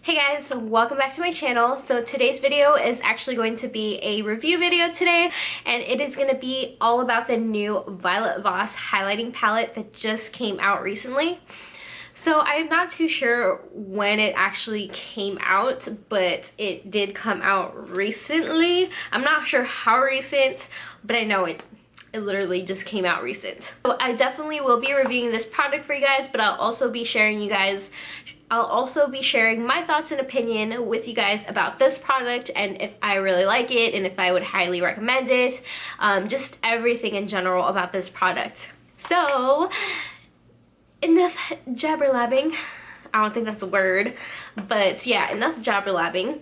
Hey guys, welcome back to my channel. So today's video is actually going to be a review video today, and it is going to be all about the new Violet Voss highlighting palette that just came out recently. So I'm not too sure when it actually came out, but it did come out recently. I'm not sure how recent, but I know it literally just came out recent. So I definitely will be reviewing this product for you guys, but I'll also be sharing my thoughts and opinion with you guys about this product and if I really like it and if I would highly recommend it. Just everything in general about this product. So enough jabberlabbing. I don't think that's a word, but yeah, enough jabberlabbing.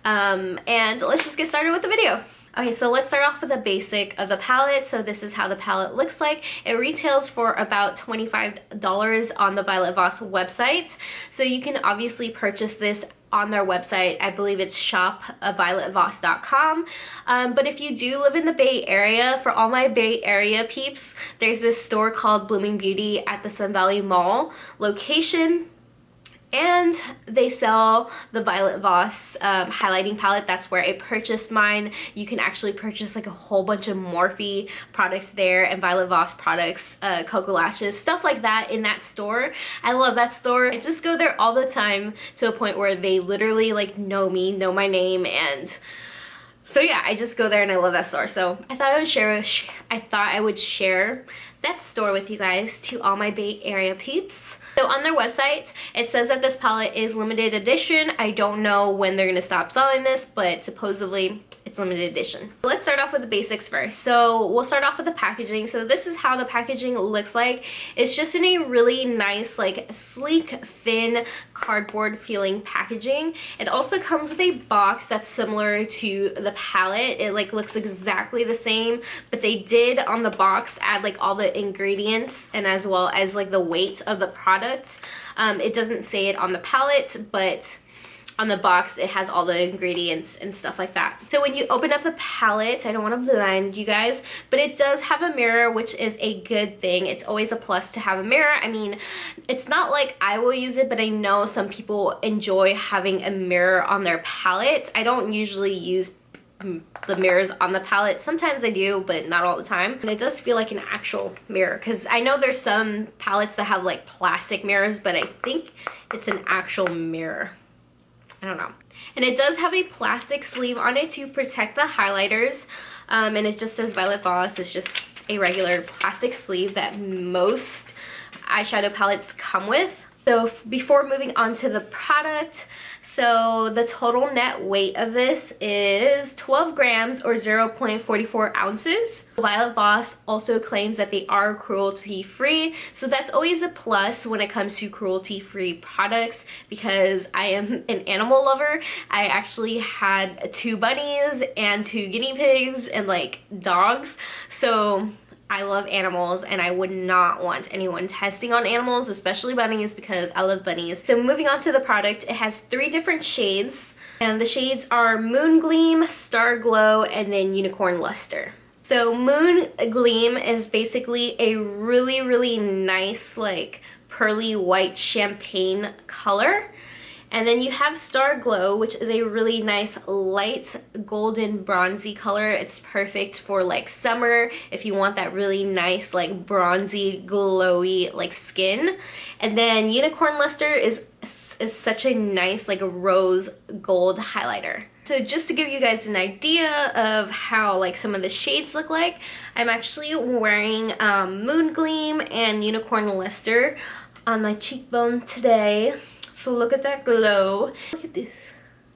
And let's just get started with the video. Okay, so let's start off with the basic of the palette. So this is how the palette looks like. It retails for about $25 on the Violet Voss website. So you can obviously purchase this on their website. I believe it's shop.violetvoss.com. But if you do live in the Bay Area, for all my Bay Area peeps, there's this store called Blooming Beauty at the Sun Valley Mall location. And they sell the Violet Voss highlighting palette. That's where I purchased mine. You can actually purchase like a whole bunch of Morphe products there and Violet Voss products, Cocoa Lashes, stuff like that in that store. I love that store. I just go there all the time to a point where they literally like know me, know my name, and so yeah, I just go there and I love that store. So I thought I would share that store with you guys, to all my Bay Area peeps. So on their website, it says that this palette is limited edition. I don't know when they're gonna stop selling this, but supposedly it's limited edition. Let's start off with the basics first. So we'll start off with the packaging. So this is how the packaging looks like. It's just in a really nice, like sleek, thin, cardboard feeling packaging. It also comes with a box that's similar to the palette. It like looks exactly the same, but they did on the box add like all the ingredients and as well as like the weight of the product. It doesn't say it on the palette, but on the box it has all the ingredients and stuff like that. So when you open up the palette, I don't want to blind you guys, but it does have a mirror, which is a good thing. It's always a plus to have a mirror. I mean, it's not like I will use it, but I know some people enjoy having a mirror on their palette. I don't usually use the mirrors on the palette. Sometimes I do, but not all the time. And it does feel like an actual mirror, because I know there's some palettes that have like plastic mirrors, but I think it's an actual mirror. I don't know. And it does have a plastic sleeve on it to protect the highlighters, and it just says Violet Voss. It's just a regular plastic sleeve that most eyeshadow palettes come with. So before moving on to the product, so the total net weight of this is 12 grams or 0.44 ounces. Violet Voss also claims that they are cruelty-free, so that's always a plus when it comes to cruelty-free products, because I am an animal lover. I actually had 2 bunnies and 2 guinea pigs and like dogs, so I love animals and I would not want anyone testing on animals, especially bunnies, because I love bunnies. So moving on to the product, it has 3 different shades, and the shades are Moon Gleam, Star Glow, and then Unicorn Luster. So Moon Gleam is basically a really, really nice like pearly white champagne color. And then you have Star Glow, which is a really nice light golden bronzy color. It's perfect for like summer if you want that really nice like bronzy glowy like skin. And then Unicorn Luster is such a nice like rose gold highlighter. So just to give you guys an idea of how like some of the shades look like, I'm actually wearing Moon Gleam and Unicorn Luster on my cheekbone today. So look at that glow. Look at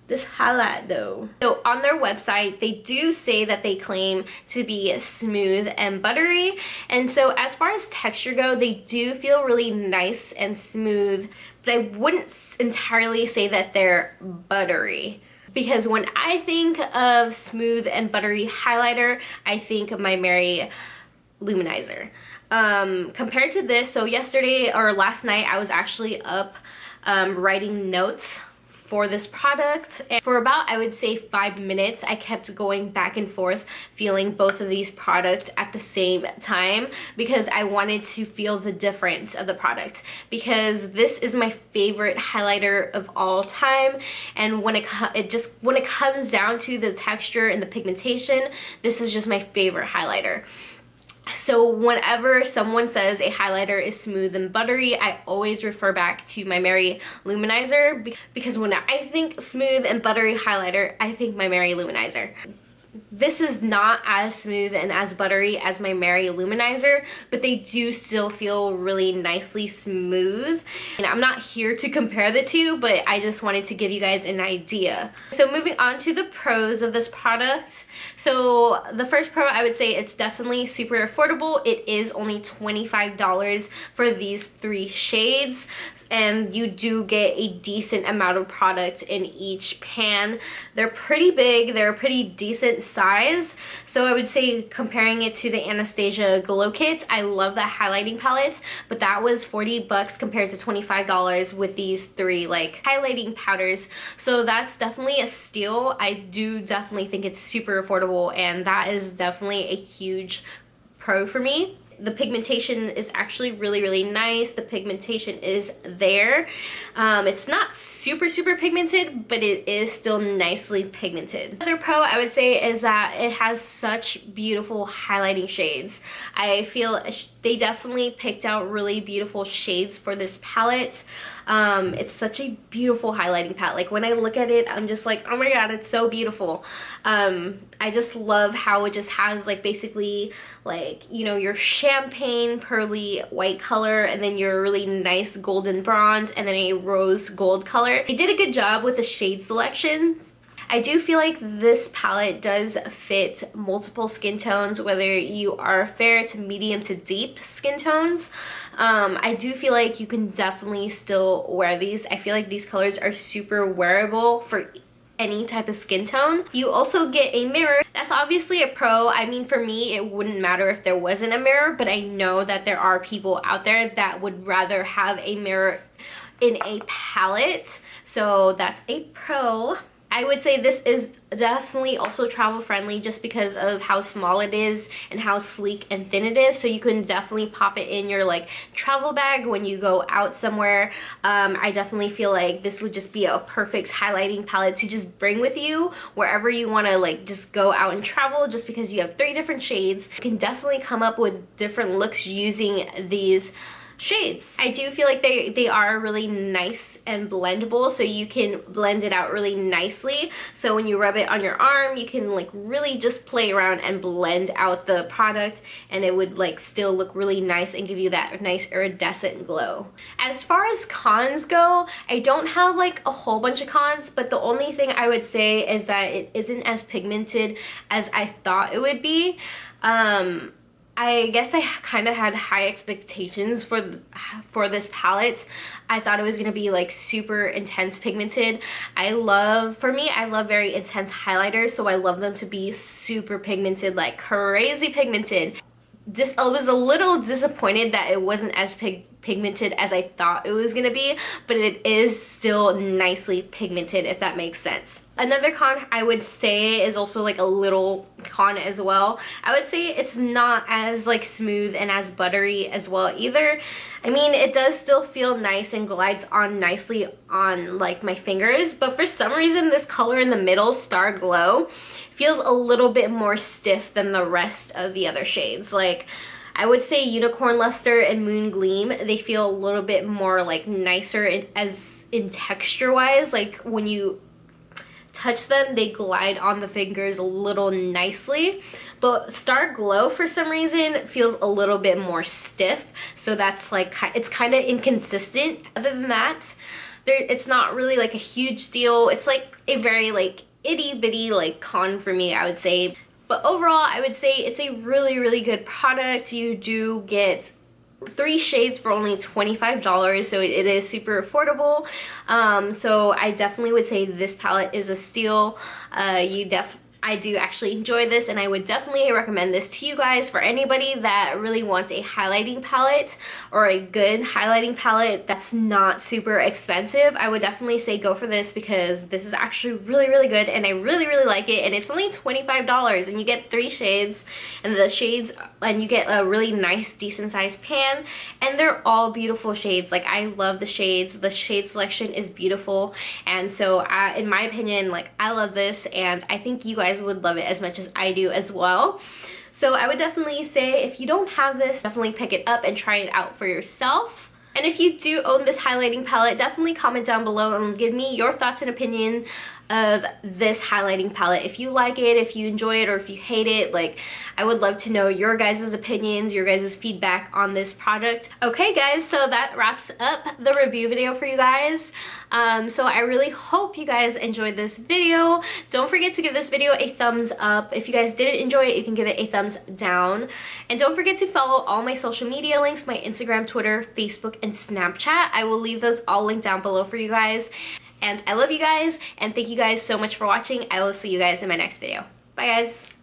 this highlight though. So on their website, they do say that they claim to be smooth and buttery. And so as far as texture go, they do feel really nice and smooth, but I wouldn't entirely say that they're buttery. Because when I think of smooth and buttery highlighter, I think of my Mary Luminizer. Compared to this, so yesterday or last night, I was actually up writing notes for this product, and for about, I would say, 5 minutes I kept going back and forth feeling both of these products at the same time because I wanted to feel the difference of the product, because this is my favorite highlighter of all time, and when it comes down to the texture and the pigmentation, this is just my favorite highlighter. So whenever someone says a highlighter is smooth and buttery, I always refer back to my Mary Luminizer, because when I think smooth and buttery highlighter, I think my Mary Luminizer. This is not as smooth and as buttery as my Mary Luminizer, but they do still feel really nicely smooth. And I'm not here to compare the two, but I just wanted to give you guys an idea. So moving on to the pros of this product. So the first pro, I would say it's definitely super affordable. It is only $25 for these 3 shades, and you do get a decent amount of product in each pan. They're pretty big, they're a pretty decent size. So I would say, comparing it to the Anastasia Glow Kits, I love the highlighting palettes, but that was 40 bucks compared to $25 with these 3 like highlighting powders. So that's definitely a steal. I do definitely think it's super affordable, and that is definitely a huge pro for me. The pigmentation is actually really nice. The pigmentation is there. It's not super pigmented, but it is still nicely pigmented. Another pro I would say is that it has such beautiful highlighting shades. I feel they definitely picked out really beautiful shades for this palette. It's such a beautiful highlighting palette. Like when I look at it, I'm just like, oh my god, it's so beautiful. I just love how it just has like basically like, you know, your champagne pearly white color, and then your really nice golden bronze, and then a rose gold color. They did a good job with the shade selections. I do feel like this palette does fit multiple skin tones, whether you are fair to medium to deep skin tones. I do feel like you can definitely still wear these. I feel like these colors are super wearable for any type of skin tone. You also get a mirror. That's obviously a pro. I mean, for me, it wouldn't matter if there wasn't a mirror, but I know that there are people out there that would rather have a mirror in a palette, so that's a pro. I would say this is definitely also travel friendly just because of how small it is and how sleek and thin it is, so you can definitely pop it in your like travel bag when you go out somewhere. I definitely feel like this would just be a perfect highlighting palette to just bring with you wherever you want to like just go out and travel, just because you have 3 different shades. You can definitely come up with different looks using these shades. I do feel like they are really nice and blendable, so you can blend it out really nicely. So when you rub it on your arm, you can like really just play around and blend out the product, and it would like still look really nice and give you that nice iridescent glow. As far as cons go, I don't have like a whole bunch of cons, but the only thing I would say is that it isn't as pigmented as I thought it would be. I guess I kind of had high expectations for this palette. I thought it was going to be like super intense pigmented. For me, I love very intense highlighters, so I love them to be super pigmented, like crazy pigmented. I was a little disappointed that it wasn't as pigmented as I thought it was gonna be, but it is still nicely pigmented, if that makes sense. Another con I would say is also like a little con as well. I would say it's not as like smooth and as buttery as well either. I mean, it does still feel nice and glides on nicely on like my fingers, but for some reason this color in the middle, Star Glow, feels a little bit more stiff than the rest of the other shades. Like, I would say Unicorn Luster and Moon Gleam, they feel a little bit more like nicer in texture wise. Like when you touch them, they glide on the fingers a little nicely. But Star Glow, for some reason, feels a little bit more stiff. So that's like, it's kind of inconsistent. Other than that, it's not really like a huge deal. It's like a very like itty bitty like con for me, I would say. But overall, I would say it's a really good product. You do get 3 shades for only $25, so it is super affordable. So I definitely would say this palette is a steal. I do actually enjoy this, and I would definitely recommend this to you guys for anybody that really wants a highlighting palette or a good highlighting palette that's not super expensive. I would definitely say go for this because this is actually really, really good, and I really, really like it. And it's only $25, and you get 3 shades, and you get a really nice, decent sized pan, and they're all beautiful shades. Like, I love the shades. The shade selection is beautiful, and so in my opinion, like, I love this, and I think you guys would love it as much as I do as well. So I would definitely say if you don't have this, definitely pick it up and try it out for yourself. And if you do own this highlighting palette, definitely comment down below and give me your thoughts and opinion of this highlighting palette. If you like it, if you enjoy it, or if you hate it, like, I would love to know your guys' opinions, your guys' feedback on this product. Okay guys, so that wraps up the review video for you guys. So I really hope you guys enjoyed this video. Don't forget to give this video a thumbs up. If you guys didn't enjoy it, you can give it a thumbs down. And don't forget to follow all my social media links, my Instagram, Twitter, Facebook, and Snapchat. I will leave those all linked down below for you guys. And I love you guys, and thank you guys so much for watching. I will see you guys in my next video. Bye guys!